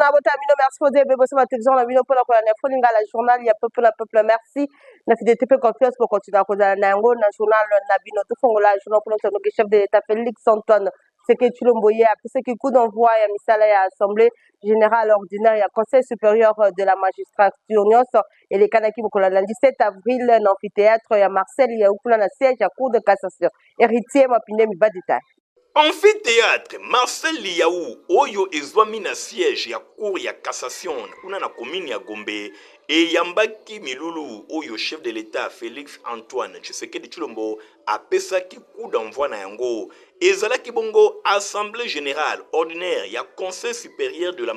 journal botamino merci pour dire bébé sur la télévision la vidéo pour la folinga la journal il y a peuple merci na fidélité peu confiance pour continuer à cause na yango na journal na bino to fongola journal pour notre chef de l'état Félix Antoine c'est que tu l'envoyais après ce qui coup d'envoi ya misala ya assemblée générale ordinaire ya conseil supérieur de la magistrature nyonso et les kanaki bokola lundi 17 avril na amphithéâtre ya Marcel ya ukula na siège à cour de cassation héritier mapinde mi ba détail. Amphithéâtre Marcel Liaou oyo ezwami na siège ya cour ya cassation kuna na commune ya Gombe et yambaki milulu oyo chef de l'état Félix Antoine Tshisekedi Tshilombo apesaki coup d'envoi na yango ezalaki bongo assemblée générale ordinaire ya conseil supérieur de la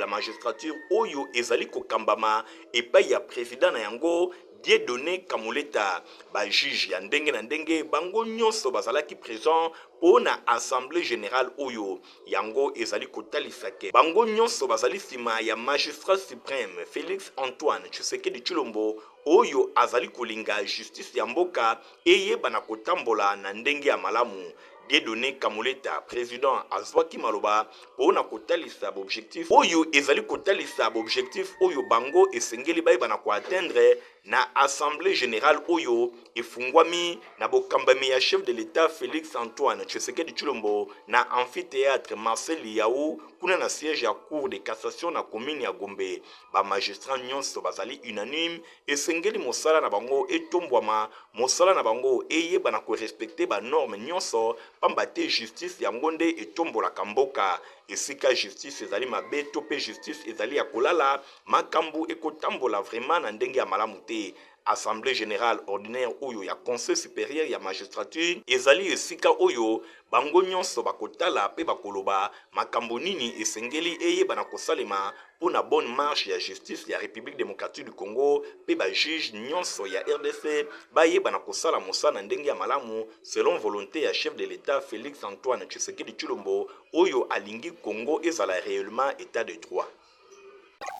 magistrature oyo ezali kokambama epai ya président na yango Dieudonné Kamuleta ba juge ya ndenge na ndenge bango nyonso bazalaki présent pour na assemblée générale oyo yango ezali kotalisake bango nyonso bazali sima ya magistrat suprême Félix Antoine Tshisekedi Tshilombo oyo azali kolinga justice ya mboka eyebana kotambola na ndenge ya malamu. Dieudonné Kamuleta président azwaki maloba pona kotalisa objectif oyo ezali kotalisa objectif oyo bango esengeli bayebana ko atteindre na assemblée générale oyo efungwami na bokambami ya chef de l'état Félix Antoine Tshisekedi Tshilombo na amphithéâtre Marcel Liaou kuna na siège ya cour de cassation na commune ya Gombe. Ba magistrat nyonso bazali unanime esengeli mosala na bango etombwama mosala na bango eyebana ko respecter ba norme nyonso pamba te justice ya ngonde etombolaka mboka esika justice ezali mabe to pe justice ezali ya kolala makambu ekotambola vraiment na ndenge ya malamu te. Assemblée générale ordinaire oyo ya conseil supérieur ya magistrature ezali esika oyo bango nyonso bakotala pe bakoloba makambo nini esengeli eyebana kosalema pour na bonne marche ya justice ya République démocratique du Congo pe ba juge nyonso ya RDC bayebana kosala mosala ndenge ya malamu selon volonté ya chef de l'état Félix Antoine Tshisekedi Tshilombo oyo alingi Congo ezala réellement état de droit.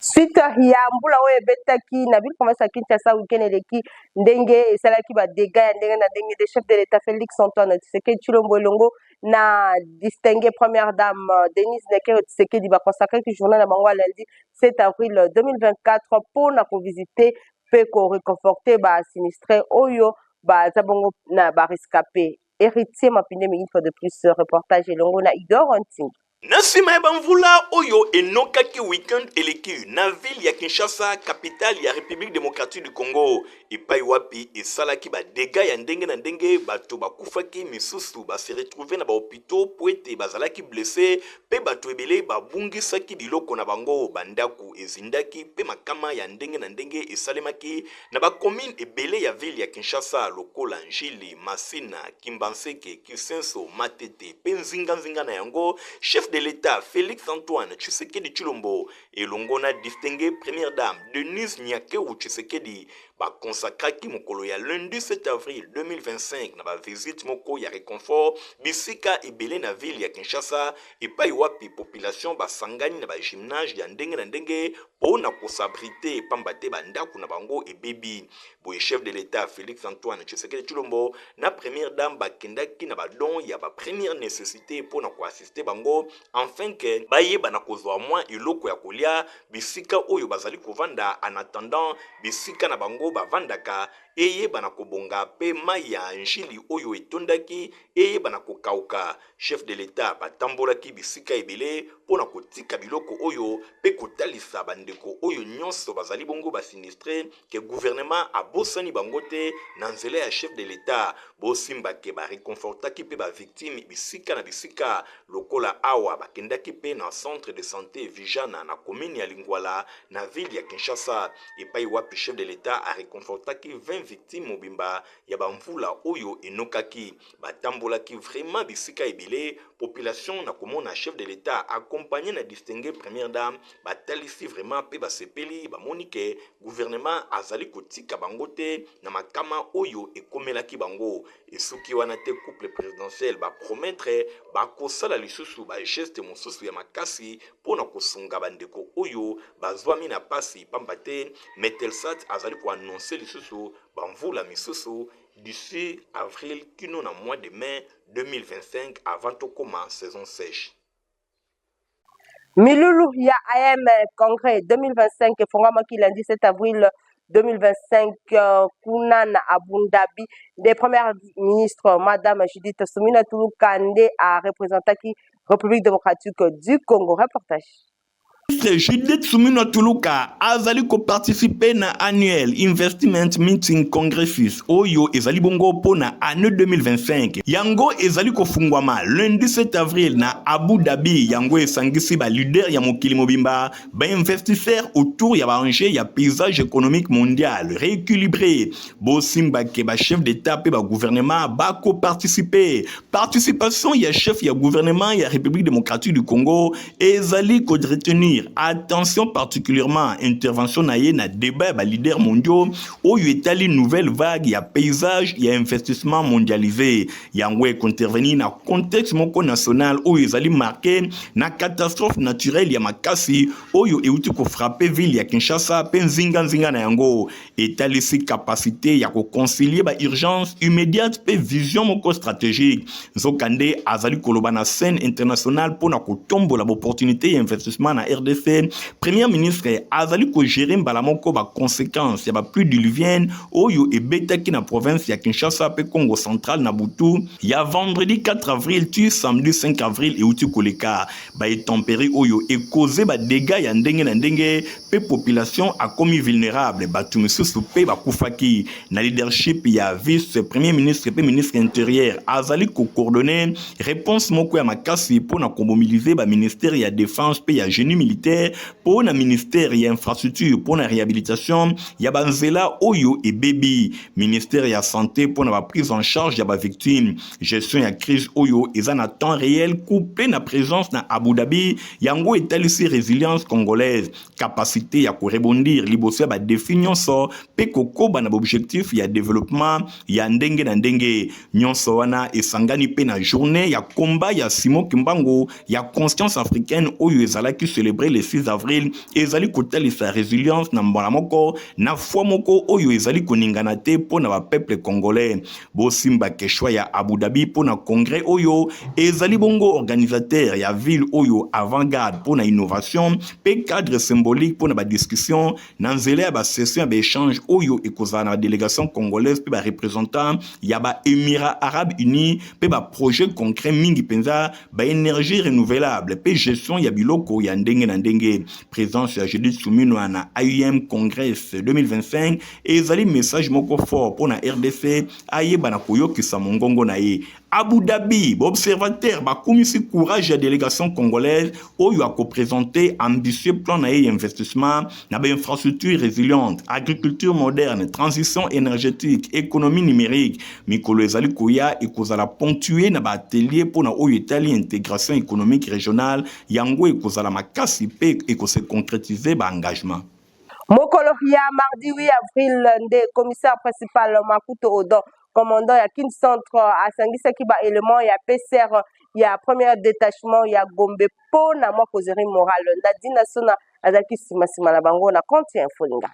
Suite ya mbula oyo ebetaki na ville province ya Kinshasa weekend eleki ndenge esalaki ba dégâts ya ndenge na ndenge de chef de l'état Félix Antoine Tshisekedi Tshilombo elongo na distingué première dame Denise Nekero Tshisekedi ba consacré ki journée na bango lundi 7 avril 2024 pour na ko visiter pe ko réconforter ba sinistré oyo ba zabongo na ba rescapé héritier mapinde une fois de plus reportage elongo na Igor Hunting. Nasima ya bamvula oyo enokaki weekend eleki na ville ya Kinshasa capitale ya République démocratique du Congo epai wapi esalaki ba dégâts ya ndenge na ndenge bato bakufaki misusu se retrouver na ba hôpitaux po ete bazalaki blessé pe bato ebele babungisaki biloko na bango bandaku ezindaki pe makama ya ndenge na ndenge esalemaki na ba commune ebele ya ville ya Kinshasa lokola Njili, Masina, Kimbanseke, Kisenso, Matete pe nzinga na yango chef de l'état Félix Antoine Tshisekedi Tshilombo elongo na distingué première dame Denise Nyakeru Tshisekedi ba consacraki mokolo ya lundi 7 avril 2025 na ba visite moko ya réconfort bisika ebele na ville ya Kinshasa epai wapi population basangani na ba gymnase ya ndenge na ndenge pona kosabrite pamba te bandaku na bango ebebi. Boye chef de l'état Félix Antoine Tshisekedi Tshilombo na première dame bakendaki na badon ya ba première nécessité pona ko assister bango enfin que bayeba na kozwa mwa eloko ya kolia bisika oyo bazali kovanda en attendant bisika na bango bavandaka eyeba na kobonga pe mai ya Njili oyo etondaki eyeba na kokauka. Chef de l'état batambolaki bisika ebele pona kotika biloko oyo pe kotalisa bandeko oyo nyonso bazali bongo basinistre ke gouvernement abosani bango te na nzela ya chef de l'état bosimba ke bareconfortaki pe bavictime bisika na bisika lokola awa bakendaki pe na centre de santé Vijana na commune ya Lingwala na ville ya Kinshasa epai wapi chef de l'état areconfortaki 20 victimes mobimba ya bamvula oyo enokaki batambolaki vraiment bisika ebele population na komona chef de l'état accompagné na distingué première dame batalisi vraiment pe basepeli bamonike gouvernement azali kotika bango te na makama oyo ekomelaki bango esuki wana te couple présidentiel bapromettre bakosala lisusu bageste mosusu ya makasi pona kosunga bandeko oyo bazwami na pasi pamba te Metelsat azali koannonce lisusu bamvula misusu d'ici avril kino na mois de mai 2025 avant tokoma saison sèche. Milulu ya AM Congrès 2025 Fongamaki lundi 7 avril 2025 kuna na Abu Dhabi. Des premières ministres, Madame Judith Soumina Touloukande a représenté la République démocratique du Congo. Reportage. Judith Soumina Tuluka azali ko participer na annuel investment meeting congressus oyo ezali bongo pona année 2025 yango ezali ko fungwama lundi 7 avril na Abu Dhabi yango esangisi ba leader ya mokili mobimba ba investisseurs autour ya ba enjeu ya paysage économique mondial rééquilibré bo simba ke ba chef d'état pe ba gouvernement ba ko participer participation ya chef ya gouvernement ya République démocratique du Congo ezali ko retenir attention particulièrement intervention naye na débat ba leaders mondiaux oyo etali nouvelle vague ya paysage ya investissement mondialisé yango intervenir na contexte moko national oyo ezali marqué na catastrophe naturelle ya makasi oyo euti ko frapper ville ya Kinshasa pe nzinga na yango etali si capacité ya ko concilier ba urgence immédiate pe vision moko stratégique nzokande azali koloba na scène internationale pona ko tombola opportunité ya investissement na RDC premier ministre azali ko gérer mbala moko ba conséquences ya ba pluie diluvienne oyo ebetaki na province ya Kinshasa pe Congo central na Butu ya vendredi 4 avril tu samedi 5 avril et uti koleka ba tempéré oyo e causé ba dégâts ya ndenge na ndenge pe population a commis vulnérable ba tumususu pe ba kufaki na leadership ya vice premier ministre pe ministre intérieur azali ko coordonner réponse moko ya makasi pour na mobiliser ba ministère ya défense pe ya génie militaire pour na ministère ya infrastructure pour na réhabilitation ya banzela oyo et baby ministère ya santé pour na prise en charge ya ba victime gestion ya crise oyo eza na temps réel couplé na présence na Abu Dhabi yango etalisi résilience congolaise capacité ya ko rebondir liboso ba défi nyonso pe kokoba na objectif ya développement ya ndenge na ndenge nyonso wana esangani pe na journée ya combat ya Simon Kimbangu ya conscience africaine oyo ezalaki célébrer le 6 avril ezali kotalisa résilience na mbala moko na foi moko oyo ezali koningana te pona ba peuple congolais bosimba keshwa ya Abu Dhabi pona congrès oyo ezali bongo organisateur ya ville oyo avant-garde pona innovation pe cadre symbolique pona ba discussion na nzela ya ba session ba échange oyo ekozala na délégation congolaise pe ba représentant ya ba Émirats Arabes Unis pe ba projet concret mingi penza ba énergie renouvelable pe gestion ya biloko ya ndenge na ndenge présence ya Judith Soumina na AUM Congress 2025 ezali message moko fort pour na RDC ayeba na koyokisa mongongo na ye Abu Dhabi observateur ba komisi courage ya délégation congolaise oyo a présenté ambitieux plan na investissement na ba infrastructure résiliente agriculture moderne transition énergétique économie numérique mikolo ezali koya ekozala ponctué na ba atelier pour na oyo etali intégration économique régionale yango ekozala makasi pe ekose concrétiser ba engagement mokolo ya mardi 8 avril nde commissaire principal Makuto Odon commandant ya Kin Centre asangisaki ba élément ya PCR ya premier détachement ya Gombe po na mwa kozeri moral Nadina Sona azaki sima na bango na compte infolinga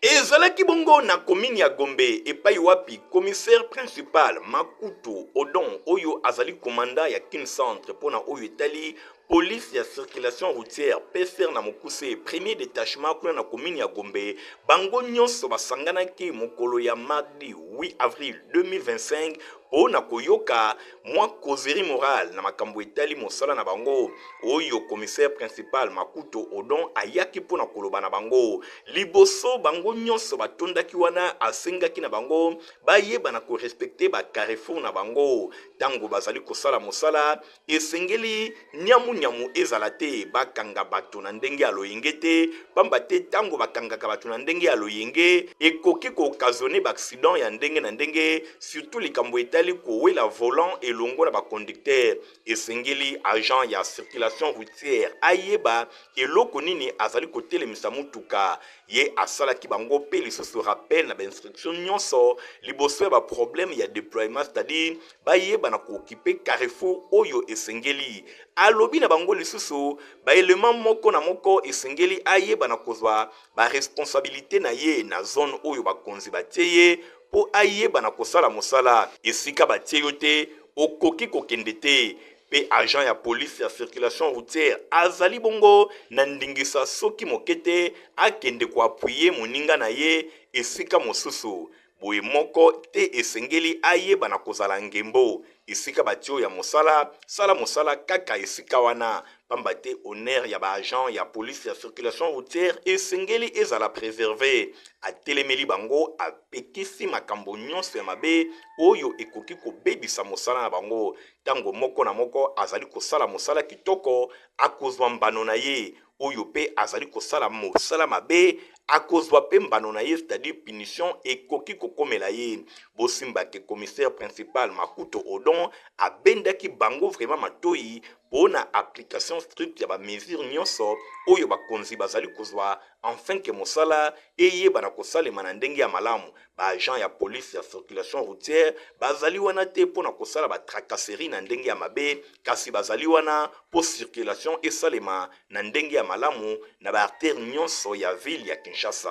ezalaki bongo na commune ya Gombe epai wapi commissaire principal Makuto Odon oyo azali commandant ya Kin Centre pona oyo etali police ya circulation routière PCR na mokuse premier détachement kuna na commune ya Gombe bango nyonso basanganaki mokolo ya mardi 8 avril 2025 pona koyoka mwa kozeri moral na makambo etali mosala na bango oyo commissaire principal Makuto Odon ayaki pona koloba na bango liboso bango nyonso batondaki wana asengaki na bango bayeba na ko respecter ba carrefour na bango tango bazali kosala mosala esengeli nyamu ezala te bakanga bato na ndenge ya loyenge te pamba te tango bakangaka bato na ndenge ya loyenge ekoki ko occasionner ba accident ya ndenge na ndenge surtout likambo etali kowela volant elongo na ba conducteur esengeli agent ya circulation routière ayeba eloko nini azali kotelemisa mutuka ye asalaki bango pe lisusu rappel na ba instruction nyonso liboso ya ba problème ya déploiement c'est-à-dire bayeba na kookipe carrefour oyo esengeli alobi na bango lisusu ba élément moko na moko esengeli ayeba na kozwa ba responsabilité na ye na zone oyo bakonzi batie ye po ayeba na kosala mosala esika batie yo te okoki kokende te pe agent ya police ya circulation routière azali bongo na ndingisa soki mokete akende ko appuyer moninga na ye esika mosusu boye moko te esengeli ayeba na kozala ngembo esika batio ya mosala sala mosala kaka esika wana pamba te honneur ya baagent ya police ya circulation routière esengeli ezala préservé atelemeli bango apekisi makambo nyonso ya mabe oyo ekoki kobebisa mosala na bango tango moko na moko azali kosala mosala kitoko akozwa mbano na ye oyo pe azali kosala mosala mabe akozwa pe mbano na ye c'est-à-dire punition ekoki kokomela ye bosimba ke commissaire principal Makuto Odon abendaki bango vraiment matoi pona application stricte ya ba mesure nyonso oyo bakonzi bazali kozwa enfin ke mosala eyeba na kosalema na ndenge ya malamu ba agent ya police ya circulation routière bazali wana te pona kosala ba tracasserie na ndenge ya mabe kasi bazali wana po circulation esalema na ndenge ya malamu na ba artère nyonso ya ville ya Kinshasa.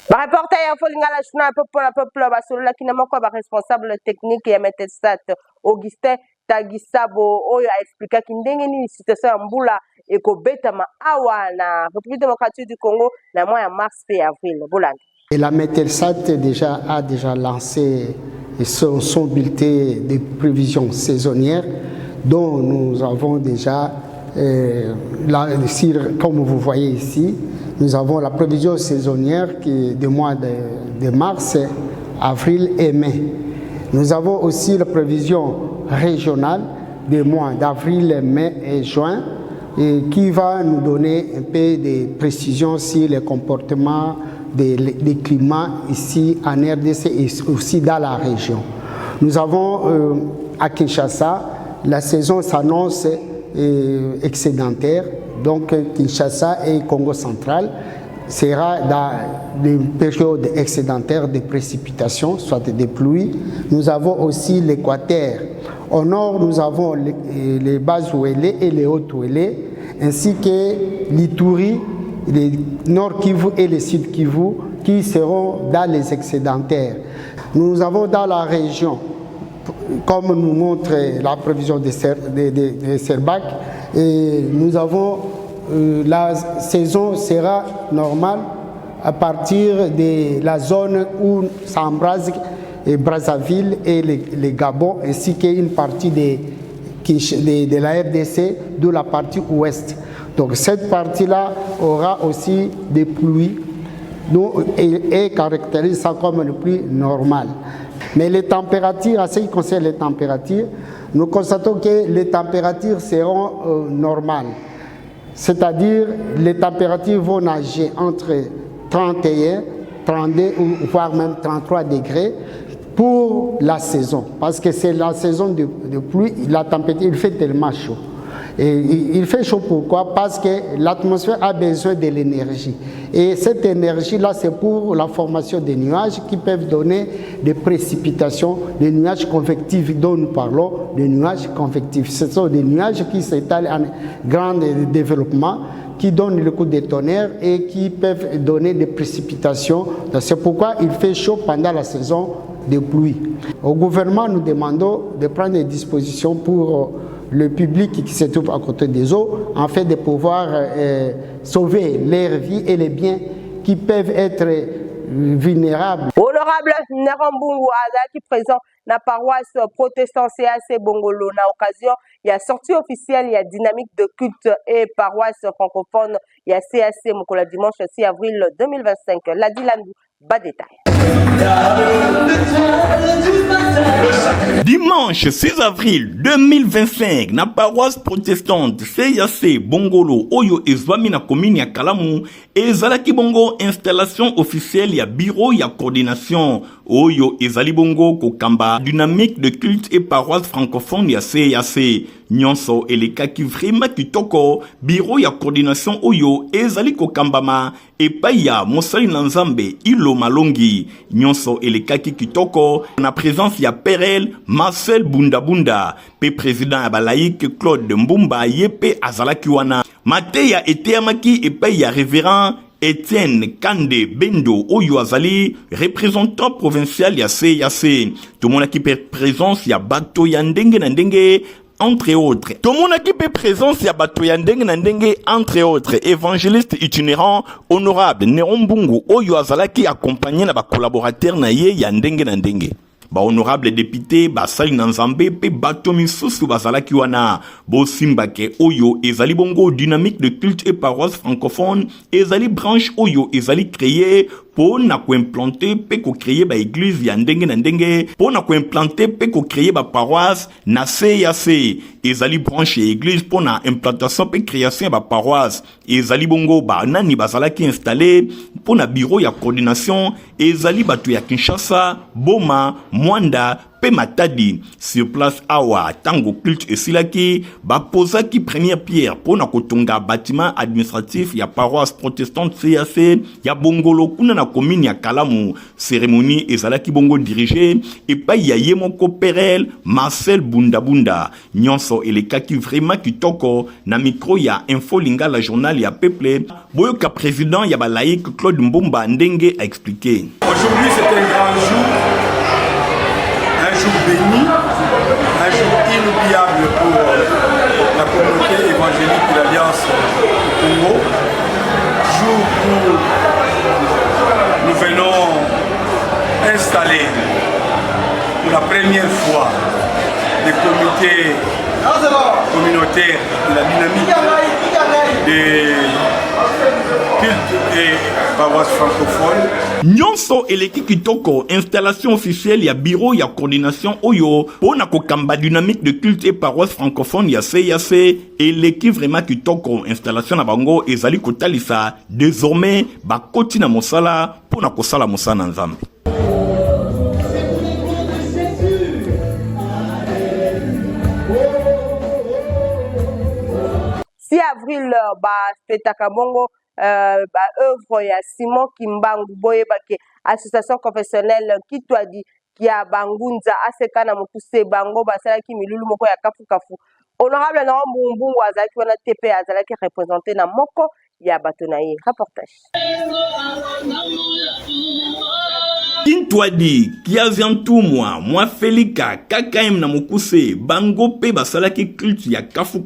Reporter ya Folingala Shuna peuple basolola kina moko ba responsable technique ya Metelsat Augustin Tagisabo oyo a expliqué kindenge ni situation ya mbula ekobetama awa na République démocratique du Congo na mois ya mars et avril bolandi. Et la Metelsat a déjà lancé son bulletin de prévisions saisonnières dont nous avons déjà comme vous voyez ici, nous avons la prévision saisonnière qui est des mois de mars, avril et mai. Nous avons aussi la prévision régionale des mois d'avril, mai et juin et qui va nous donner un peu de précision sur les comportements des climats ici en RDC et aussi dans la région. Nous avons à Kinshasa, la saison s'annonce excédentaire, donc Kinshasa et Congo central sera dans une période excédentaire de précipitations, soit des pluies. Nous avons aussi l'Équateur. Au nord, nous avons les bas ouélés et les hauts ouélés, ainsi que l'Ituri, les nord Kivu et les sud Kivu, qui seront dans les excédentaires. Nous avons dans la région, comme nous montre la prévision de Serbac, et nous avons la saison sera normale à partir de la zone où s'embrase Brazzaville et les Gabon, ainsi qu'une partie de la RDC, de la partie ouest. Donc cette partie-là aura aussi des pluies et caractérise ça comme une pluie normale. Mais les températures, en ce qui concerne les températures, nous constatons que les températures seront normales. C'est-à-dire les températures vont nager entre 31, 32 ou voire même 33 degrés pour la saison. Parce que c'est la saison de pluie, la température, il fait tellement chaud. Et il fait chaud pourquoi? Parce que l'atmosphère a besoin de l'énergie. Et cette énergie-là, c'est pour la formation des nuages qui peuvent donner des précipitations, des nuages convectifs dont nous parlons, des nuages convectifs. Ce sont des nuages qui s'étalent en grand développement, qui donnent le coup de tonnerre et qui peuvent donner des précipitations. C'est pourquoi il fait chaud pendant la saison de pluie. Au gouvernement, nous demandons de prendre des dispositions pour le public qui se trouve à côté des eaux, en fait de pouvoir sauver leur vie et les biens qui peuvent être vulnérables. Honorable Nerambungu Azaki présent na paroisse protestante CAC Bongolo na occasion il y a sortie officielle il y a dynamique de culte et paroisse francophone il y a CAC Mokola dimanche 6 avril 2025. La Dilandu bas détail. Dimanche 6 avril 2025, na paroisse protestante CAC Bongolo oyo ezwami na commune ya Kalamu ezalaki bongo installation officielle ya bureau ya coordination oyo ezali bongo kokamba dynamique de culte et paroisse francophone ya CAC nyonso elekaki vraiment kitoko bureau ya coordination oyo ezali kokambama epai ya mosali na Nzambe Ilo Malongi nyonso elekaki kitoko na présence ya Perel Marcel Bunda pe président ya balaïque Claude Mbumba yepe azalaki wana mateya eteyamaki epai ya révérend Etienne Kande Bendo oyo azali représentant provincial ya CAC tout le monde qui perd présence ya bato ya ndenge na ndenge entre autres. Tomonaki pe présence ya bato ya ndenge na ndenge, entre autres, évangéliste itinérant honorable Nerombungu oyo azalaki accompagné na ba collaborateur na ye ya ndenge na ndenge. Ba honorable député basali na nzambe pe bato misusu bazalaki wana bosimbake oyo ezali bongo dynamique de culte et paroisse francophone ezali branche oyo ezali créé pour na ko implanter pe ko créer ba église ya ndenge na ndenge pour na ko implanter pe ko créer ba paroisse na CAC ezali branche ya église pour na implantation pe création ba paroisse ezali bongo ba nani bazalaki installé pour na bureau ya coordination ezali bato ya Kinshasa, Boma, Mwanda pe Matadi. Sur place awa tango culte esilaki bapozaki première pierre pour na kotonga bâtiment administratif ya paroisse protestante CAC ya Bongolo kuna na commune ya Kalamu. Cérémonie ezalaki bongo dirigé et pa ya yemoko Perel Marcel Bundabunda. Nyonso elekaki vraiment kitoko na micro ya Info Lingala journal ya Peuple. Boyoka président ya ba laïque Claude Mbomba Ndenge a expliqué. Aujourd'hui c'est un grand jour. Un jour béni, un jour inoubliable pour la communauté évangélique de l'Alliance du Congo. Jour où nous venons installer pour la première fois des comités communautaires de la dynamique des cultes et paroisses francophones. Nyonso eleki kitoko installation officielle ya bureau ya coordination oyo pona kokamba dynamique de culte et paroisse francophone ya CAC eleki vraiment kitoko installation na bango ezali kotalisa désormais bakoti na mosala pona kosala mosala nzambe. 6 avril bafetaka bongo œuvre ya Simon Kimbangu boyebake association confessionnelle kitwadi kia bangunza aseka na mokuse bango basalaki milulu moko ya kafu honorable na mbungu azalaki wana tepe azalaki représenté na moko ya bato na ye. Reportage Kintwadi, Kiaziantumwa, Mwa Felika, KKM na mokuse, bango pe basalaki culte ya kafu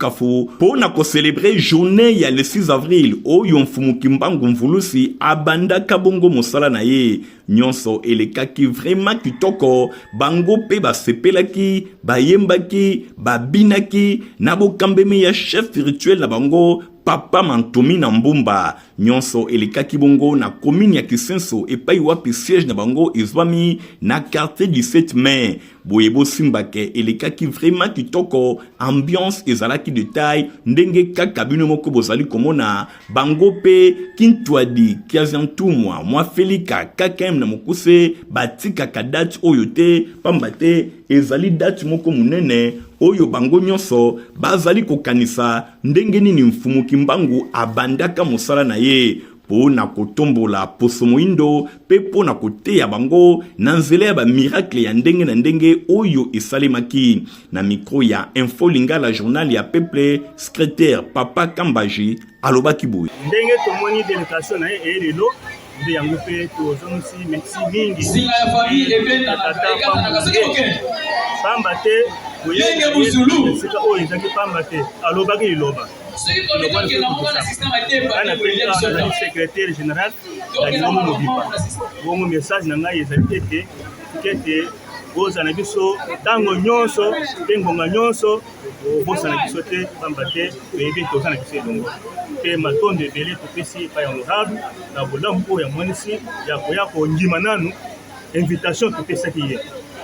pona ko célébrer journée ya le 6 avril oyo mfumu Kimbangu mvulusi abanda kabongo mosala na ye. Nyonso elekaki vraiment kitoko, bango pe basepelaki, bayembaki, babinaki, na bokambeme ya chef spirituel na bango Papa Mantomi na Mbumba. Nyonso elekaki bongo na commune ya Kisenso epai wapi siège na bango ezwami na quartier du 7 mai. Boyebo simbake elekaki vraiment kitoko, ambiance ezalaki de taille ndenge kaka bino moko bozali komona bango pe Kintwadi Kiaziantumwa Mwa Felika KKM na mokuse batika kadati oyote pambate ezali dati moko munene oyo bango nyonso bazali kokanisa ndenge nini mfumu Kimbangu abandaka mosala na ye po na kotombola poso moindo pe po na koteya bango na nzela ya ba miracle ya ndenge na ndenge oyo esalemaki. Na micro ya Info Lingala journal ya Peuple, secrétaire Papa Kambaji alobaki boye ndenge tomoni délégation na ye lelo nde yango pe tozongisi merci mingi zinga ya famille ebenda na kaseki oke pamba te yenge buzulu sika oyo ezaki pamba te alobaki liloba secrétaire général bongo message na ngai ezali ete bozala biso ntango nyonso mpe ngonga nyonso bozala biso te pamba te toyebi toza na biso elongo mpe matondo ebele topesi epai ya honorable na bolamu oyo ya monisi ya koya kondima nanu invitation topesaki ye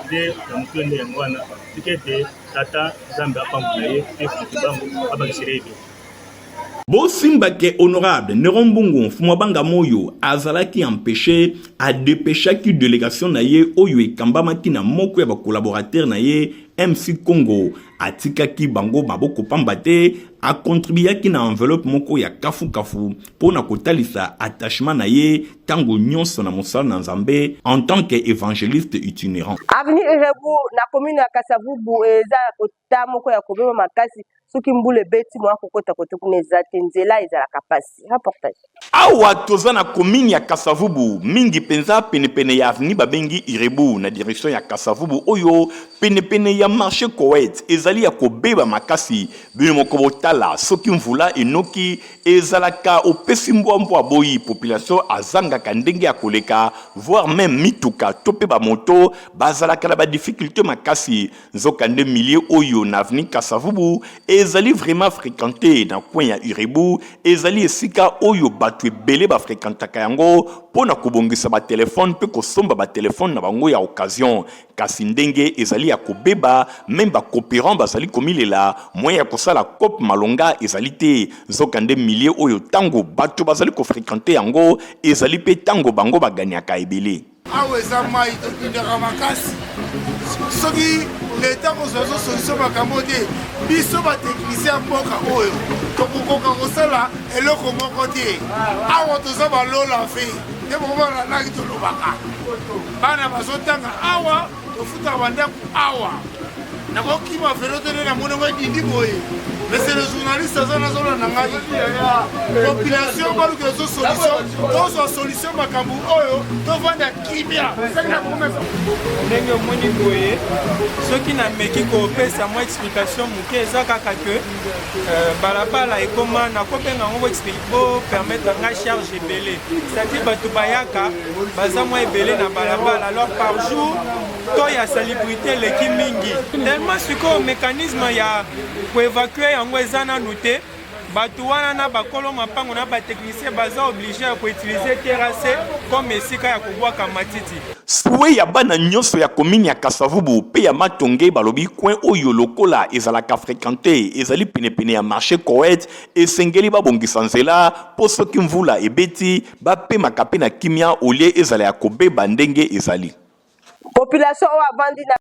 nde ya mokolo nde yango wana tika ete tata nzambe apambola ye mpe Kimbangu abakisela ebe. Bosimbake honorable Nerombungu Fumabanga Moyo azalaki empêché a dépêchaki délégation na ye oyo ekambamaki na moko ya ba collaborateur na ye MC Congo atikaki bango maboko pambate a contribuaki na enveloppe moko ya kafu pona kotalisa attachement na ye tango nyonso na mosala na Nzambe en tant que évangéliste itinérant. Avenue Erebu na commune ya Kasavubu eza kota moko ya kobema makasi soki mbule beti mwa kokota kote kuna ezate nzela ezala kapasi. Reportage awa toza na commune ya Kasavubu mingi penza penepene ya avenue babengi Irebu na direction ya Kasavubu oyo pene ya marché Koweït ezali ya kobeba makasi bino moko botala soki mvula enoki ezalaka opesi mbwambwa boyi population azangaka ndenge ya koleka voire même mituka to pe bamoto bazalaka na badifficulté makasi nzoka nde milieu oyo na avenue Kasavubu ezali vraiment fréquenté na coin ya Urebu ezali esika oyo bato ebele bafréquentaka yango pona kobongisa batelefone pe kosomba batelefone na bango ya occasion kasi ndenge ezali ya kobeba même bakopérant bazali komilela moyen ya kosala kope malonga ezali te nzoka nde milieu oyo tango bato bazali kofréquente yango ezali pe tango bango baganiaka ebele awa eza mai tokindaka makasi soki leta kozwa solution makambo te biso bateknisien ya mboka oyo tokokoka kosala eloko moko te awa toza balola fe nde mokobana naki tolobaka bana bazotanga awa tofutaka bandako awa nakokima velo tene na monongo edindi boye mais c'est le journaliste aza nazolanda ngai population baluka ezo solution tozwa solution makambo oyo tovanda kimia ndenge omoni boye soki nameki kopesa mwa explication moke eza kaka ke balabala ekoma nakobenga ngo bopermettre nga charge ebele c'est-à-dire bato bayaka baza mwa ebele na balabala alors par jour to ya salubrité eleki mingi tellement sikoyo mécanisme ya koévacue yango eza nanu te bato wana na bakolo mapango na batechnicien baza obligé ya koutilize terrasse comme esika ya kobwaka matiti suwe ya bana nyonso ya komini ya Kasavubu pe ya Matonge balobi coin oyo lokola ezalaka fréquenté ezali penepene ya marché Koweït esengeli babongisa nzela po soki mvula ebeti bapemaka pe na kimia olie ezala ya kobeba ndenge ezali population oyo avandi na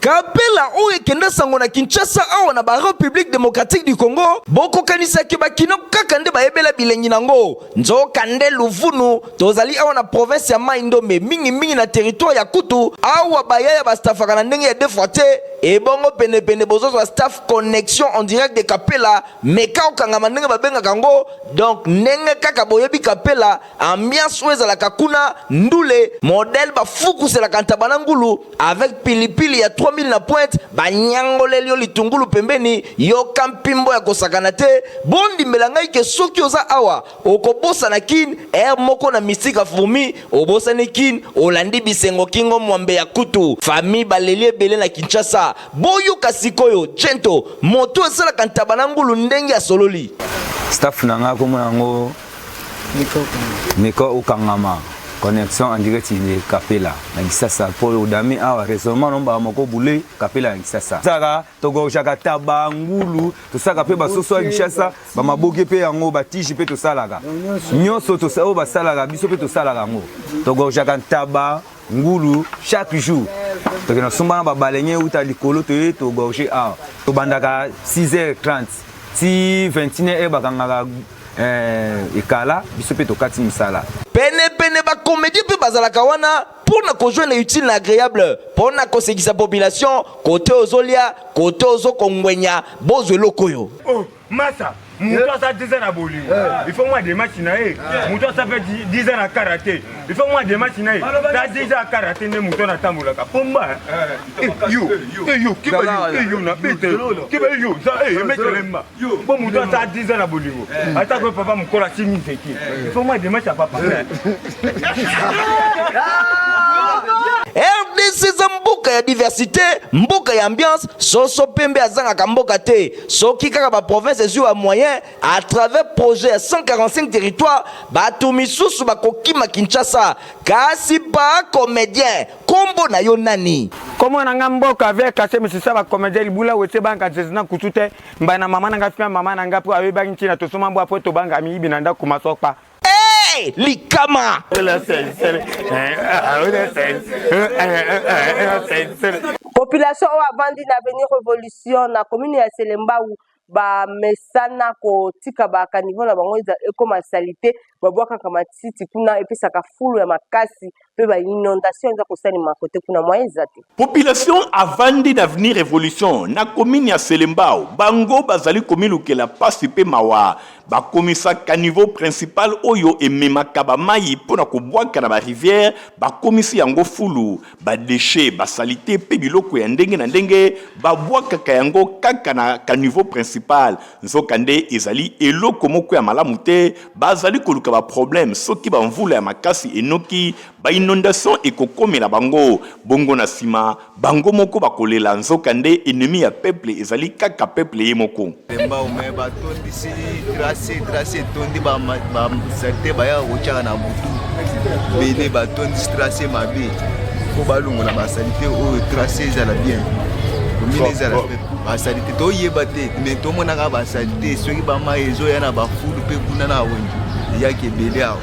Kapela oyo ekenda sango na Kinshasa awa na ba République démocratique du Congo boko kanisa ke bakino kaka nde bayebela bilengi nango nzoka nde Luvunu tozali awa na province ya Mai-Ndombe mingi na territoire ya Kutu awa bayaya bastafaka na ndenge ya defrote ebongo pene bozozo staff connexion en direct de Kapela meka okanga mandenge babenga kango donc ndenge kaka boyebi Kapela ambiance oyo ezalaka kuna ndule modèle bafukusela kantabana ngulu avec pilipili ya 3000 na pointe banyangoleli yo litungulu pembeni yo kampimbo ya kosakana te bondi melangai ke soki oza awa okobosa na kin moko na misika fumi obosa ne kin olandi bisengo kingo mwambe ya Kutu famille baleli ebele na Kinshasa boyo kasikoyo jento moto esala kantabana ngulu ndenge ya sololi staff nanga komona ngo Miko Okangama connexion en direct de Kapela na Kisasa pour odami awa raisonnement nomba moko boulé Kapela na Kisasa saka togo jaka tabangulu to saka pe basoso ya Kisasa ba maboke pe yango ba tiji pe to salaka nyonso to sa o ba salaka biso pe to salaka ngo togo jaka taba ngulu chaque jour to na somba ba balenye uta likolo to gorger a to bandaka 6h30 si 21h bakanga ekala biso pe to kati misala pene ba comédie pe bazalaka wana pour na kojoindre utile na agréable pour na kosekisa population côté ozolia côté ozokongwenya bozwe lokoyo oh masa muto asa 10 ans na boli il faut moi des matchs na muto asa fait 10 ans na karaté il faut moi des matchs na ça 10 ans karaté ne muto na tambola ka pomba yo kiba na bete kiba yo ça metelemba bon muto asa 10 ans na boli ata ko papa mukola chimi seki il faut moi des matchs à papa RDC za mboka ya diversité mboka ya ambiance soso pembe azanga mboka te soki kaka ba province ezu ya moyen à travers projet 145 territoires batu misusu bakokima Kinshasa kasi pa comédien kombo na yo nani komo nanga mboka avec kase misisa ba comédien libula wetse banka zezina kutute mbana mama nanga fia mama nanga po awe banki na to soma mbo apo to banga mi binanda kumasopa likama population oyo avandi na avenir révolution na commune ya Selembau bamesana kotika bakanivo na bango ekoma salite babwakaka matiti kuna epesaka fulu ya makasi pe ba inondation za kosalima kote kuna moyen zate. Population avandi d'avenir révolution na commune ya Selembao bango bazali komilukela pasi pe mawa bakomisa caniveau principal oyo ememaka bamai mpona kobwaka na barivière bakomisi yango fulu badeshe basalite pe biloko ya ndenge na ndenge babwakaka yango kaka na caniveau principal nzokande ezali eloko moko ya malamu te bazali koluka baproblème soki bamvula ya makasi enoki bainondation ekokomela bango bongo na nsima bango moko bakolela nzokande ennemi ya peuple ezali kaka peuple ye moko tracé tondi ba salite baya kochaka na butu bele batondi tracé mabe ko balungu na basalite oyo tracé ezala bien komine ezala basalite toyeba te me tomonaka basalite soki bama ezoya na bafulu mpe kuna na wengi yaki ebele awa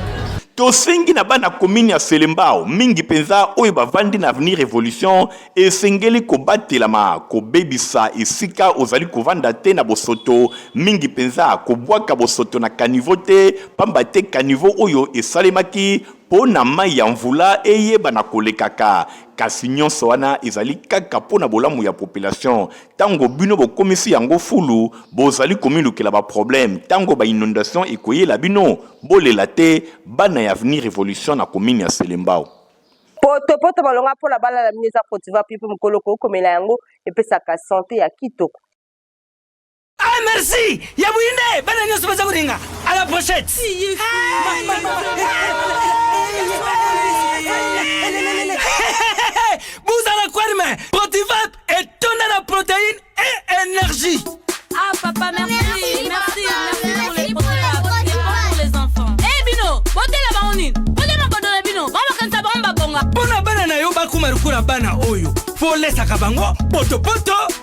tosengi na bana commune ya Selembao mingi penza oyo bavandi na avenir révolution esengeli kobatelama kobebisa esika ozali kovanda te na bosoto mingi penza kobwaka bosoto na caniveau te pamba te caniveau oyo esalemaki po na mai ya mvula eyeba na kolekaka kasi nyonso wana ezali kaka po na bolamu ya population tango bino bokomisi yango fulu bozali komilukela baproblème tango bainondation ekoyela bino bolela te bana ya avenir révolution na commune ya Selembao poto balonga po la bala la mineza potiva pipe mkoloko komela yango epesaka santé ya kitoko. Ah merci ya buinde bana nyoso baza kuringa à la pochette. Vous allez quoi mais Protivap est tonne de protéines et énergie. Ah papa merci pour les protéines pour les enfants. Eh Bino, bote la baonine. Bote ma kodona Bino. Mama kansa bomba bonga. Bona bana na yo ba kumarukura bana oyo. Faut laisser kabango poto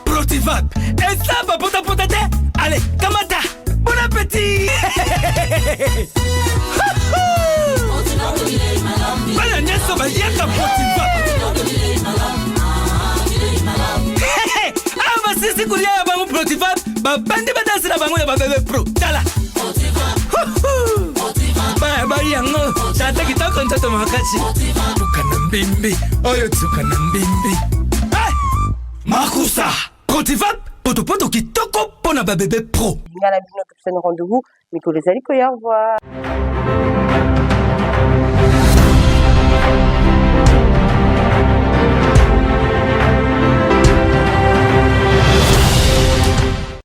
Protivap. Et ça ba pota te. Allez, kamata. Bon appétit. Bana nyeso ba yaka Protivap. Ah, sisi kulia ya bangu Protivap, babandi badansi na bangu ya babebe pro. Tala. Ba yango, chante kitoko ntoto makachi. Tukana mbimbi, oyo tukana mbimbi. Makusa, Protivap, poto kitoko pona babebe pro. Ngala bino tupsene rendez-vous, Miko les aliko ya revoir.